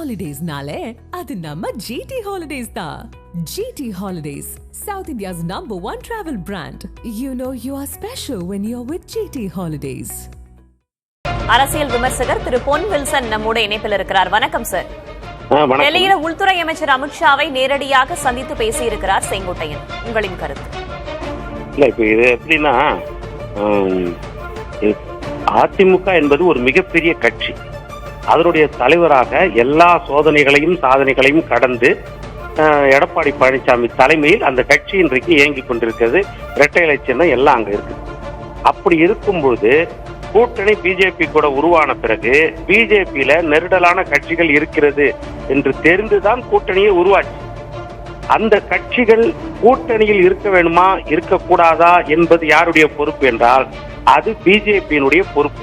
Holidays-nale, adu namma GT Holidays da. GT Holidays, South India's #1 travel brand. You know you are special when you're with GT Holidays. அரசியல் விமர்சகர் திரு பொன் Wilson நம்மோட இணைப்பில் இருக்கிறார். வணக்கம் sir. டெல்லியில உள்துறை அமைச்சர் அமித்ஷாவை நேரடியாக சந்தித்து பேசியிருக்கிறார் செங்கோட்டையன். உங்களின் கருத்து? இல்ல, இப்ப இது எப்படின்னா, அதிமுக என்பது ஒரு மிகப்பெரிய கட்சி. அதனுடைய தலைவராக எல்லா சோதனைகளையும் சாதனைகளையும் கடந்து எடப்பாடி பழனிசாமி தலைமையில் அந்த கட்சி இன்றைக்கு இயங்கிக் கொண்டிருக்கிறது. இரட்டை இலை சின்னம் எல்லாம் அங்க இருக்கு. அப்படி இருக்கும்போது கூட்டணி பிஜேபி கூட உருவான பிறகு பிஜேபியில நெருடலான கட்சிகள் இருக்கிறது என்று தெரிந்துதான் கூட்டணியை உருவாச்சு. அந்த கட்சிகள் கூட்டணியில் இருக்க வேணுமா இருக்கக்கூடாதா என்பது யாருடைய பொறுப்பு என்றால் அது பிஜேபியினுடைய பொறுப்பு.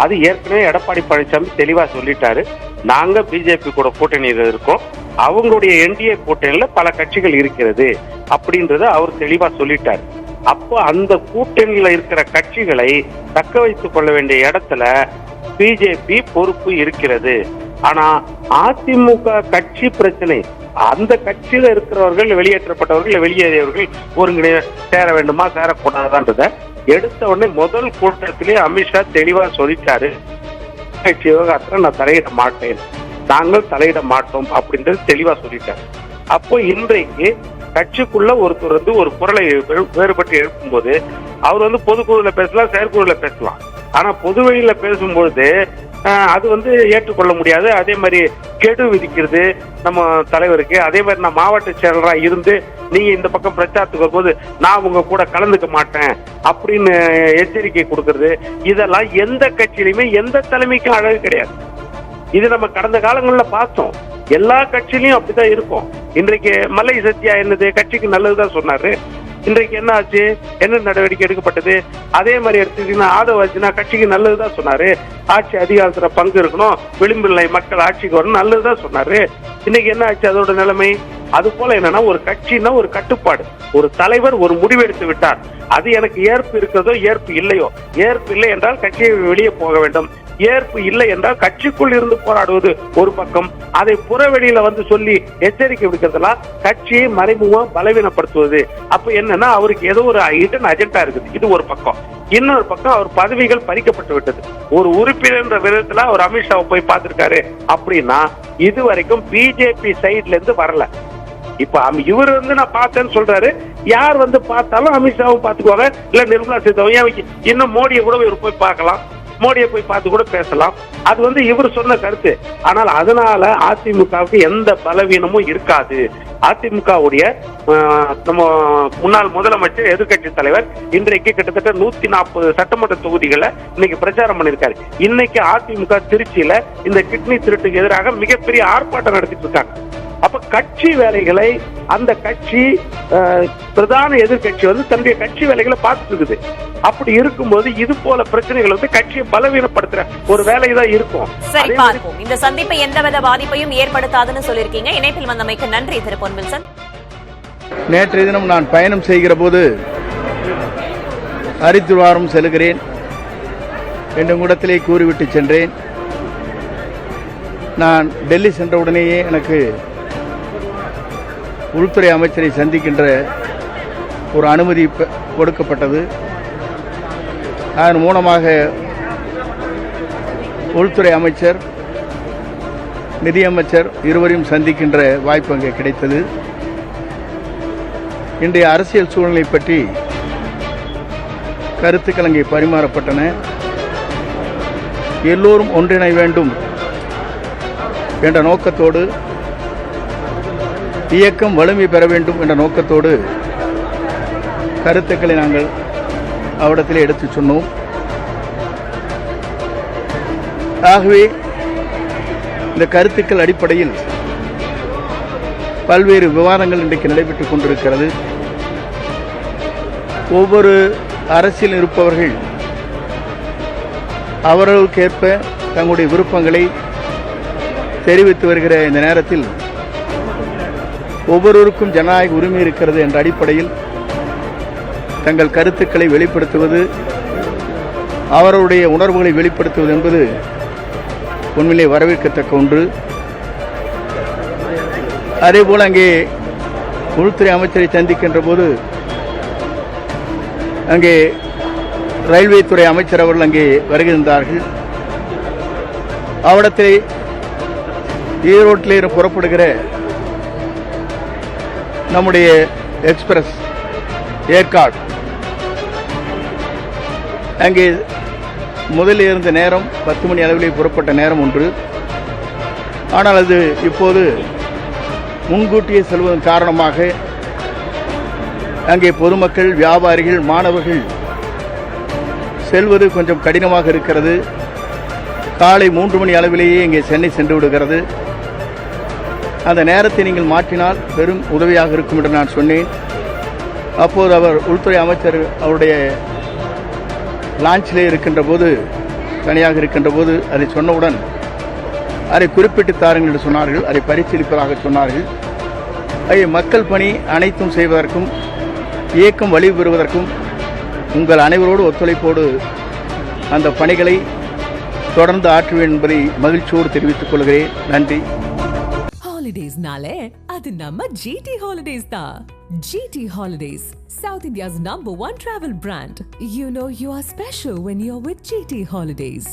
அது ஏற்கனவே எடப்பாடி பழனிசாமி தெளிவா சொல்லிட்டாரு. நாங்க பிஜேபி கூட கூட்டணியில் இருக்கோம், அவங்களுடைய என்டிஏ கூட்டணியில பல கட்சிகள் இருக்கிறது அப்படின்றத அவர் தெளிவா சொல்லிட்டாரு. அப்போ அந்த கூட்டணியில இருக்கிற கட்சிகளை தக்க வைத்துக் கொள்ள வேண்டிய இடத்துல பிஜேபி பொறுப்பு இருக்கிறது. ஆனா அதிமுக கட்சி பிரச்சனை, அந்த கட்சியில இருக்கிறவர்கள், வெளியேற்றப்பட்டவர்கள், வெளியேறியவர்கள் ஒருங்கிணை சேர வேண்டுமா சேரக்கூடாதான்றத எடுத்த உடனே முதல் கூட்டத்திலே அமித்ஷா தெளிவா சொல்லிட்டாரு. கட்சி விவகாரத்துல நான் தலையிட மாட்டேன், நாங்கள் தலையிட மாட்டோம் அப்படின்றது தெளிவா சொல்லிட்டாரு. அப்போ இன்றைக்கு கட்சிக்குள்ள ஒருத்தர் வந்து ஒரு குரலை வேறுபட்டு எழுப்பும்போது அவர் பொதுக்குழுல பேசலாம், செயற்குழுல பேசலாம். ஆனா பொதுவெளியில பேசும்பொழுது அது ஏற்றுக்கொள்ள முடியாது. அதே மாதிரி கெடு விதிக்கிறது நம்ம தலைவருக்கு. அதே மாதிரி நான் மாவட்ட செயலராக இருந்து நீங்க இந்த பக்கம் பிரச்சாரத்துக்கு வரும்போது நான் உங்க கூட கலந்துக்க மாட்டேன் அப்படின்னு எச்சரிக்கை கொடுக்கறது, இதெல்லாம் எந்த கட்சியிலுமே எந்த தலைமைக்கும் அழகு கிடையாது. இது நம்ம கடந்த காலங்களில் பார்த்தோம். எல்லா கட்சியிலையும் அப்படிதான் இருக்கும். இன்றைக்கு மல்லை சத்யா என்னது கட்சிக்கு நல்லதுதான் சொன்னாரு. இன்றைக்கு என்ன ஆச்சு, என்ன நடவடிக்கை எடுக்கப்பட்டது? அதே மாதிரி எடுத்துக்கிட்டீங்கன்னா ஆதவாச்சுனா கட்சிக்கு நல்லதுதான் சொன்னாரு. ஆட்சி அதிகாரத்துல பங்கு இருக்கணும், விளிம்பு நிலை மக்கள் ஆட்சிக்கு வரணும், நல்லதுதான் சொன்னாரு. இன்னைக்கு என்ன ஆச்சு அதோட நிலைமை? அது போல என்னன்னா, ஒரு கட்சின்னா ஒரு கட்டுப்பாடு. ஒரு தலைவர் ஒரு முடிவு எடுத்து விட்டார், அது எனக்கு ஏற்பு இருக்கிறதோ ஏற்பு இல்லையோ, ஏற்பு இல்லை என்றால் கட்சியை வெளியே போக வேண்டும், ஏற்பு இல்லை என்றால் கட்சிக்குள் இருந்து போராடுவது ஒரு பக்கம், அதை புறவெளியில சொல்லி எச்சரிக்கை விடுக்கிறதெல்லாம் கட்சியை மறைமுகமா பலவீனப்படுத்துவது. அப்ப என்னன்னா அவருக்கு ஏதோ ஒரு ஹிடன் அஜெண்டா இருக்குது. இது ஒரு பக்கம். இன்னொரு பக்கம் அவர் பதவிகள் பறிக்கப்பட்டு விட்டது. ஒரு உறுப்பினர் என்ற விதத்துல அவர் அமித்ஷாவை போய் பார்த்திருக்காரு அப்படின்னா இது வரைக்கும் பிஜேபி சைட்ல இருந்து வரல. இப்ப இவர் நான் பார்த்தேன்னு சொல்றாரு. யார் பார்த்தாலும் அமித்ஷாவும் பார்த்துக்குவாங்க, இல்ல நிர்மலா சீதாராமன், இன்னும் மோடியை கூட இவர் போய் பார்க்கலாம், மோடியை போய் பார்த்து கூட பேசலாம். அது இவர் சொன்ன கருத்து. ஆனால் அதனால அதிமுகவுக்கு எந்த பலவீனமும் இருக்காது. அதிமுகவுடைய நம்ம முன்னாள் முதலமைச்சர், எதிர்கட்சி தலைவர் இன்றைக்கு கிட்டத்தட்ட 140 சட்டமன்ற தொகுதிகளை இன்னைக்கு பிரச்சாரம் பண்ணிருக்காரு. இன்னைக்கு அதிமுக திருச்சியில இந்த கிட்னி திருட்டுக்கு எதிராக மிகப்பெரிய ஆர்ப்பாட்டம் நடத்திட்டு இருக்காங்க. அப்ப கட்சி வேலைகளை அந்த கட்சி பிரதான எதிர்கட்சி தன்னுடைய கட்சி வேலைகளை பார்த்துட்டு இருக்குது. அப்படி இருக்கும்போது இது போல பிரச்சனைகள் கட்சியை பலவீனப்படுத்துற ஒரு வேலைதான் இருக்கும். சரி, பார்ப்போம். இந்த சந்திப்பை எந்தவித பாதிப்பையும் ஏற்படுத்தாதுன்னு சொல்லியிருக்கீங்க. இணைப்பில் வந்தமைக்கு நன்றி திரு பொன் வில்சன். நேற்றைய தினம் நான் பயணம் செய்கிற போது ஹரித்வாரம் செல்கிறேன் என்று கூடத்திலே கூறிவிட்டு சென்றேன். நான் டெல்லி சென்றவுடனேயே எனக்கு உள்துறை அமைச்சரை சந்திக்கின்ற ஒரு அனுமதி கொடுக்கப்பட்டது. அதன் மூலமாக உள்துறை அமைச்சர், நிதியமைச்சர் இருவரையும் சந்திக்கின்ற வாய்ப்பு அங்கே கிடைத்தது. இன்றைய அரசியல் சூழ்நிலை பற்றி கருத்துக்கள் அங்கே பரிமாறப்பட்டன. எல்லோரும் ஒன்றிணை வேண்டும் என்ற நோக்கத்தோடு, இயக்கம் வலிமை பெற வேண்டும் என்ற நோக்கத்தோடு கருத்துக்களை நாங்கள் அவரிடத்திலே எடுத்து சொன்னோம். ஆகவே இந்த கருத்துக்கள் அடிப்படையில் பல்வேறு விவாதங்கள் இன்றைக்கு நடைபெற்றுக் கொண்டிருக்கிறது. ஒவ்வொரு அரசியல் இருப்பவர்கள் அவர்களுக்கேற்ப தங்களுடைய விருப்பங்களை தெரிவித்து வருகிற இந்த நேரத்தில் ஒவ்வொருவருக்கும் ஜனநாயக உரிமை இருக்கிறது என்ற அடிப்படையில் தங்கள் கருத்துக்களை வெளிப்படுத்துவது, அவருடைய உணர்வுகளை வெளிப்படுத்துவது என்பது உண்மையிலே வரவேற்கத்தக்க ஒன்று. அதேபோல் அங்கே உள்துறை அமைச்சரை சந்திக்கின்ற போது அங்கே ரயில்வே துறை அமைச்சர் அவர்கள் அங்கே வருகின்றார்கள். அவடத்தில் ஈரோட்டில் புறப்படுகிற நம்முடைய எக்ஸ்பிரஸ் ஏற்காடு அங்கே முதலில் இருந்த நேரம் 10 மணி அளவிலே புறப்பட்ட நேரம் ஒன்று. ஆனால் அது இப்போது முன்கூட்டியே செல்வதன் காரணமாக அங்கே பொதுமக்கள், வியாபாரிகள், மாணவர்கள் செல்வது கொஞ்சம் கடினமாக இருக்கிறது. காலை 3 மணி அளவிலேயே இங்கே சென்னை சென்று விடுகிறது. அந்த நேரத்தை நீங்கள் மாற்றினால் பெரும் உதவியாக இருக்கும் என்று நான் சொன்னேன். அப்போது அவர் உள்துறை அமைச்சர் அவருடைய லான்ச்சிலே இருக்கின்ற போது, தனியாக இருக்கின்ற போது அதை சொன்னவுடன் அதை குறிப்பிட்டு தாருங்கள் என்று சொன்னார்கள். அதை பரிசீலிப்பதாக சொன்னார்கள். மக்கள் பணி அனைத்தும் செய்வதற்கும், இயக்கம் வழி பெறுவதற்கும் உங்கள் அனைவரோடு ஒத்துழைப்போடு அந்த பணிகளை தொடர்ந்து ஆற்றுவேன் என்பதை மகிழ்ச்சியோடு தெரிவித்துக் கொள்கிறேன். நன்றி. ஹாலிடேஸ்னாலே அது நம்ம GT ஹாலிடேஸ் தான். GT holidays, South India's #1 travel brand. You know you are special when you're with GT Holidays.